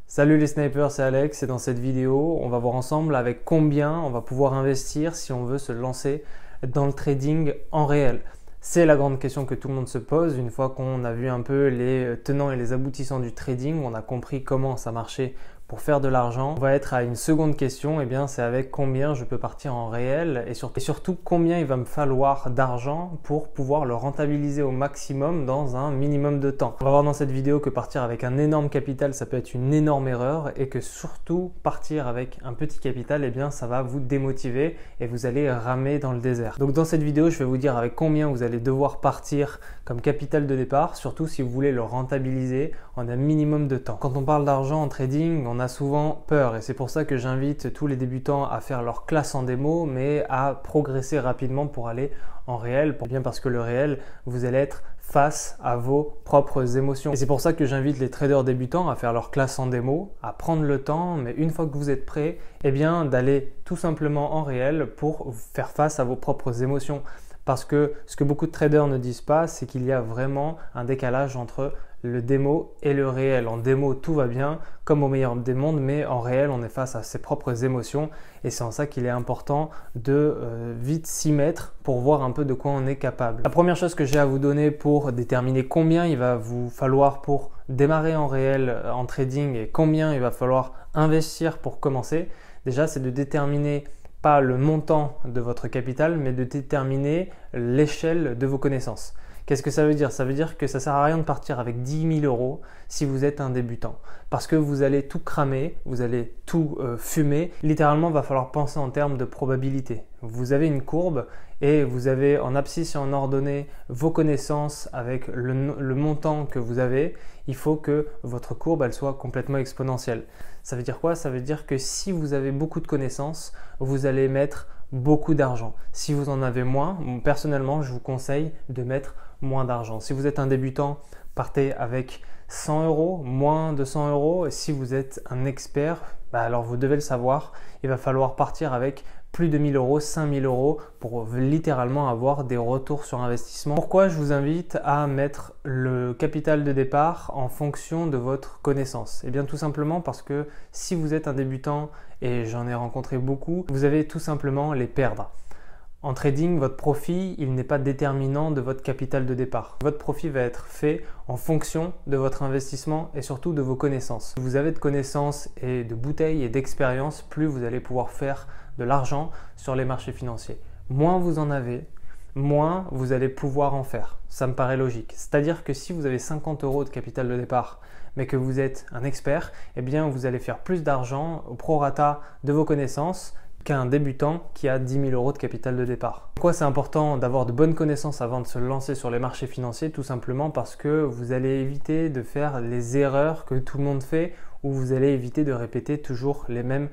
Salut les snipers, c'est Alex et dans cette vidéo, on va voir ensemble avec combien on va pouvoir investir si on veut se lancer dans le trading en réel. C'est la grande question que tout le monde se pose une fois qu'on a vu un peu les tenants et les aboutissants du trading, on a compris comment ça marchait pour faire de l'argent. On va être à une seconde question, et bien c'est avec combien je peux partir en réel et surtout combien il va me falloir d'argent pour pouvoir le rentabiliser au maximum dans un minimum de temps. On va voir dans cette vidéo que partir avec un énorme capital, ça peut être une énorme erreur et que surtout partir avec un petit capital, et bien ça va vous démotiver et vous allez ramer dans le désert. Donc dans cette vidéo, je vais vous dire avec combien vous allez devoir partir comme capital de départ, surtout si vous voulez le rentabiliser en un minimum de temps. Quand on parle d'argent en trading, on a souvent peur et c'est pour ça que j'invite tous les débutants à faire leur classe en démo mais à progresser rapidement pour aller en réel, bien parce que le réel, vous allez être face à vos propres émotions. Et c'est pour ça que j'invite les traders débutants à faire leur classe en démo, à prendre le temps, mais une fois que vous êtes prêts, eh bien d'aller tout simplement en réel pour faire face à vos propres émotions. Parce que ce que beaucoup de traders ne disent pas, c'est qu'il y a vraiment un décalage entre le démo et le réel. En démo, tout va bien, comme au meilleur des mondes, mais en réel, on est face à ses propres émotions et c'est en ça qu'il est important de vite s'y mettre pour voir un peu de quoi on est capable. La première chose que j'ai à vous donner pour déterminer combien il va vous falloir pour démarrer en réel en trading et combien il va falloir investir pour commencer, déjà, c'est de déterminer pas le montant de votre capital, mais de déterminer l'échelle de vos connaissances. Qu'est-ce que ça veut dire? Ça veut dire que ça ne sert à rien de partir avec 10 000 € si vous êtes un débutant. Parce que vous allez tout cramer, vous allez tout fumer. Littéralement, il va falloir penser en termes de probabilité. Vous avez une courbe et vous avez en abscisse et en ordonnée vos connaissances avec le montant que vous avez. Il faut que votre courbe elle soit complètement exponentielle. Ça veut dire quoi? Ça veut dire que si vous avez beaucoup de connaissances, vous allez mettre beaucoup d'argent. Si vous en avez moins, personnellement, je vous conseille de mettre moins d'argent. Si vous êtes un débutant, partez avec 100 €, moins de 100 €. Et si vous êtes un expert, alors vous devez le savoir, il va falloir partir avec plus de 1 000 €, 5 000 € pour littéralement avoir des retours sur investissement. Pourquoi je vous invite à mettre le capital de départ en fonction de votre connaissance? Eh bien tout simplement parce que si vous êtes un débutant, et j'en ai rencontré beaucoup, vous allez tout simplement les perdre. En trading, votre profit, il n'est pas déterminant de votre capital de départ. Votre profit va être fait en fonction de votre investissement et surtout de vos connaissances. Plus vous avez de connaissances et de bouteilles et d'expérience, plus vous allez pouvoir faire de l'argent sur les marchés financiers. Moins vous en avez, moins vous allez pouvoir en faire. Ça me paraît logique. C'est-à-dire que si vous avez 50 € de capital de départ, mais que vous êtes un expert, eh bien vous allez faire plus d'argent au prorata de vos connaissances qu'un débutant qui a 10 000 € de capital de départ. Pourquoi c'est important d'avoir de bonnes connaissances avant de se lancer sur les marchés financiers? Tout simplement parce que vous allez éviter de faire les erreurs que tout le monde fait ou vous allez éviter de répéter toujours les mêmes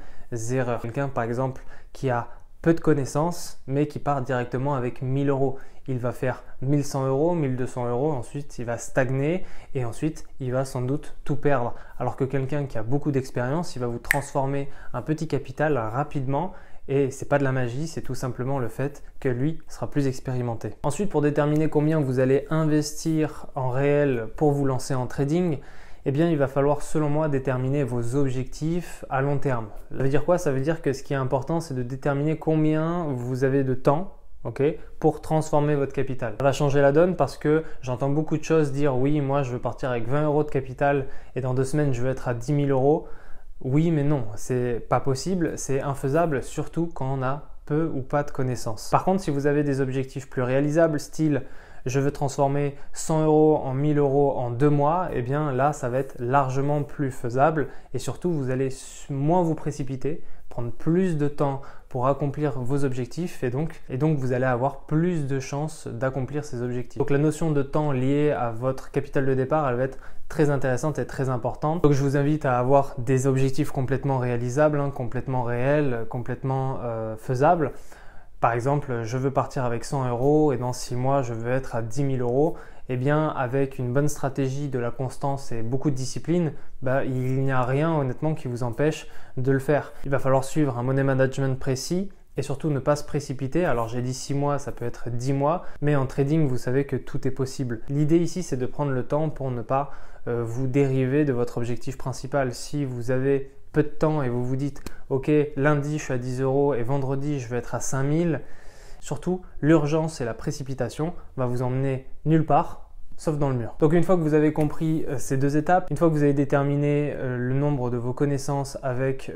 erreurs. Quelqu'un par exemple qui a peu de connaissances mais qui part directement avec 1 000 €. Il va faire 1 100 €, 1 200 €, ensuite il va stagner et ensuite il va sans doute tout perdre. Alors que quelqu'un qui a beaucoup d'expérience, il va vous transformer un petit capital rapidement et c'est pas de la magie, c'est tout simplement le fait que lui sera plus expérimenté. Ensuite, pour déterminer combien vous allez investir en réel pour vous lancer en trading, eh bien, il va falloir, selon moi, déterminer vos objectifs à long terme. Ça veut dire quoi? Ça veut dire que ce qui est important, c'est de déterminer combien vous avez de temps, pour transformer votre capital. Ça va changer la donne parce que j'entends beaucoup de choses dire oui, moi je veux partir avec 20 € de capital et dans 2 semaines je veux être à 10 000 €. Oui, mais non, c'est pas possible, c'est infaisable, surtout quand on a peu ou pas de connaissances. Par contre, si vous avez des objectifs plus réalisables, style je veux transformer 100 € en 1 000 € en 2 mois, eh bien là, ça va être largement plus faisable et surtout, vous allez moins vous précipiter, prendre plus de temps pour accomplir vos objectifs et donc vous allez avoir plus de chances d'accomplir ces objectifs. Donc la notion de temps liée à votre capital de départ, elle va être très intéressante et très importante. Donc je vous invite à avoir des objectifs complètement réalisables, complètement réels, complètement faisables. Par exemple, je veux partir avec 100 € et dans 6 mois, je veux être à 10 000 €. Eh bien, avec une bonne stratégie, de la constance et beaucoup de discipline, il n'y a rien honnêtement qui vous empêche de le faire. Il va falloir suivre un money management précis et surtout ne pas se précipiter. Alors j'ai dit 6 mois, ça peut être 10 mois, mais en trading, vous savez que tout est possible. L'idée ici, c'est de prendre le temps pour ne pas vous dériver de votre objectif principal. Si vous avez peu de temps et vous vous dites ok, lundi je suis à 10 € et vendredi je vais être à 5000, surtout l'urgence et la précipitation va vous emmener nulle part sauf dans le mur. Donc une fois que vous avez compris ces deux étapes, une fois que vous avez déterminé le nombre de vos connaissances avec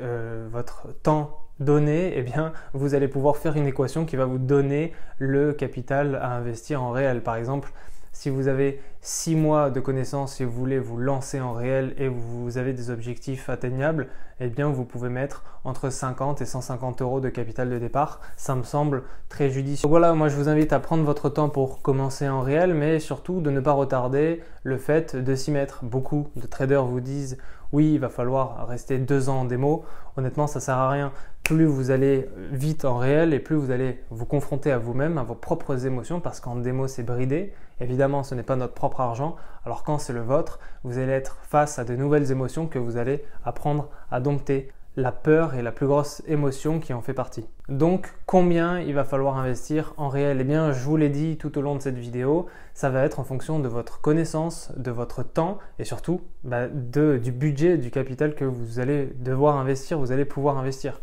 votre temps donné, eh bien vous allez pouvoir faire une équation qui va vous donner le capital à investir en réel. Par exemple, si vous avez 6 mois de connaissances et vous voulez vous lancer en réel et vous avez des objectifs atteignables, eh bien vous pouvez mettre entre 50 et 150 € de capital de départ. Ça me semble très judicieux. Donc voilà, moi je vous invite à prendre votre temps pour commencer en réel, mais surtout de ne pas retarder le fait de s'y mettre. Beaucoup de traders vous disent oui, il va falloir rester 2 ans en démo. Honnêtement, ça ne sert à rien. Plus vous allez vite en réel et plus vous allez vous confronter à vous-même, à vos propres émotions, parce qu'en démo c'est bridé. Évidemment, ce n'est pas notre propre argent. Alors quand c'est le vôtre, vous allez être face à de nouvelles émotions que vous allez apprendre à dompter. La peur est la plus grosse émotion qui en fait partie. Donc, combien il va falloir investir en réel? Eh bien, je vous l'ai dit tout au long de cette vidéo, ça va être en fonction de votre connaissance, de votre temps et surtout du budget, du capital que vous allez devoir investir, vous allez pouvoir investir.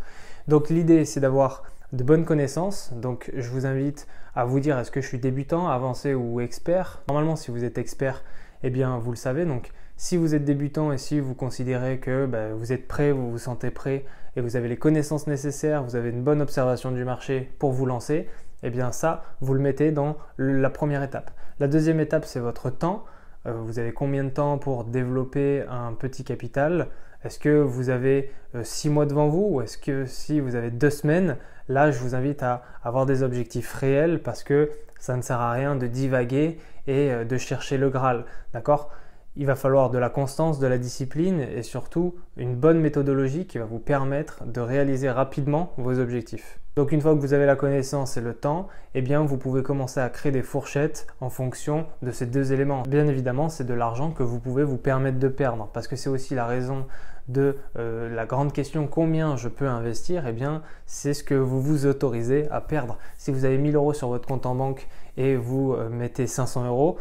Donc, l'idée, c'est d'avoir de bonnes connaissances. Donc, je vous invite à vous dire est-ce que je suis débutant, avancé ou expert. Normalement, si vous êtes expert, eh bien, vous le savez. Donc, si vous êtes débutant et si vous considérez que vous êtes prêt, vous vous sentez prêt et vous avez les connaissances nécessaires, vous avez une bonne observation du marché pour vous lancer, eh bien ça, vous le mettez dans la première étape. La deuxième étape, c'est votre temps. Vous avez combien de temps pour développer un petit capital? Est-ce que vous avez 6 mois devant vous ou est-ce que si vous avez 2 semaines? Là, je vous invite à avoir des objectifs réels parce que ça ne sert à rien de divaguer et de chercher le Graal. D'accord? Il va falloir de la constance, de la discipline et surtout une bonne méthodologie qui va vous permettre de réaliser rapidement vos objectifs. Donc une fois que vous avez la connaissance et le temps, eh bien vous pouvez commencer à créer des fourchettes en fonction de ces deux éléments. Bien évidemment, c'est de l'argent que vous pouvez vous permettre de perdre parce que c'est aussi la raison de la grande question combien je peux investir, eh bien c'est ce que vous vous autorisez à perdre. Si vous avez 1000 € sur votre compte en banque et vous mettez 500 €,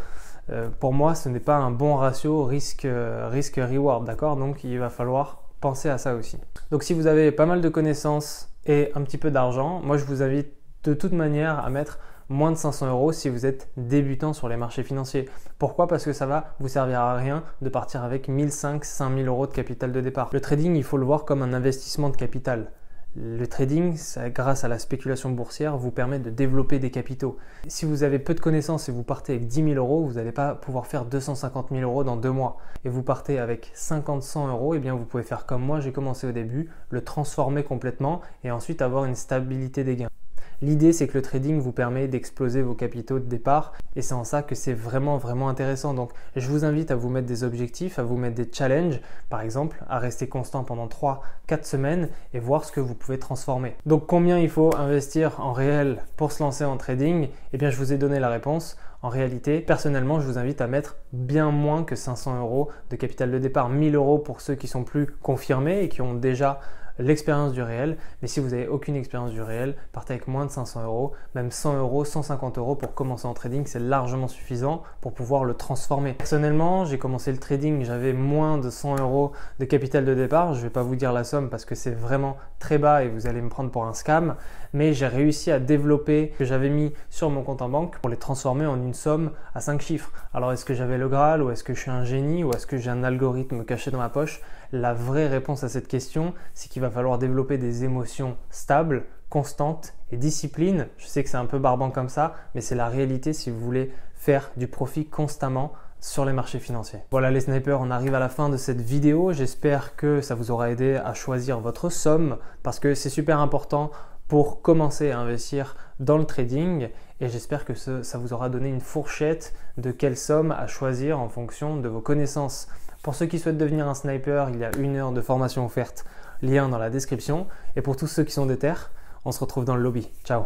pour moi, ce n'est pas un bon ratio risque-reward, d'accord? Donc, il va falloir penser à ça aussi. Donc, si vous avez pas mal de connaissances et un petit peu d'argent, moi, je vous invite de toute manière à mettre moins de 500 € si vous êtes débutant sur les marchés financiers. Pourquoi? Parce que ça va vous servir à rien de partir avec 1500-5000 € de capital de départ. Le trading, il faut le voir comme un investissement de capital. Le trading, grâce à la spéculation boursière, vous permet de développer des capitaux. Si vous avez peu de connaissances et vous partez avec 10 000 €, vous n'allez pas pouvoir faire 250 000 € dans 2 mois. Et vous partez avec 50-100 €, eh bien vous pouvez faire comme moi, j'ai commencé au début, le transformer complètement et ensuite avoir une stabilité des gains. L'idée, c'est que le trading vous permet d'exploser vos capitaux de départ et c'est en ça que c'est vraiment intéressant. Donc, je vous invite à vous mettre des objectifs, à vous mettre des challenges, par exemple, à rester constant pendant 3-4 semaines et voir ce que vous pouvez transformer. Donc, combien il faut investir en réel pour se lancer en trading? Eh bien, je vous ai donné la réponse. En réalité, personnellement, je vous invite à mettre bien moins que 500 € de capital de départ. 1000 € pour ceux qui sont plus confirmés et qui ont déjà l'expérience du réel, mais si vous n'avez aucune expérience du réel, partez avec moins de 500 €, même 100 €, 150 € pour commencer en trading, c'est largement suffisant pour pouvoir le transformer. Personnellement, j'ai commencé le trading, j'avais moins de 100 € de capital de départ, je ne vais pas vous dire la somme parce que c'est vraiment très bas et vous allez me prendre pour un scam, mais j'ai réussi à développer ce que j'avais mis sur mon compte en banque pour les transformer en une somme à 5 chiffres. Alors est-ce que j'avais le Graal ou est-ce que je suis un génie ou est-ce que j'ai un algorithme caché dans ma poche? La vraie réponse à cette question, c'est qu'il va falloir développer des émotions stables, constantes et discipline. Je sais que c'est un peu barbant comme ça, mais c'est la réalité si vous voulez faire du profit constamment sur les marchés financiers. Voilà les snipers, on arrive à la fin de cette vidéo. J'espère que ça vous aura aidé à choisir votre somme parce que c'est super important pour commencer à investir dans le trading et j'espère que ça vous aura donné une fourchette de quelle somme à choisir en fonction de vos connaissances. Pour ceux qui souhaitent devenir un sniper, il y a 1 heure de formation offerte, lien dans la description. Et pour tous ceux qui sont déter, on se retrouve dans le lobby. Ciao!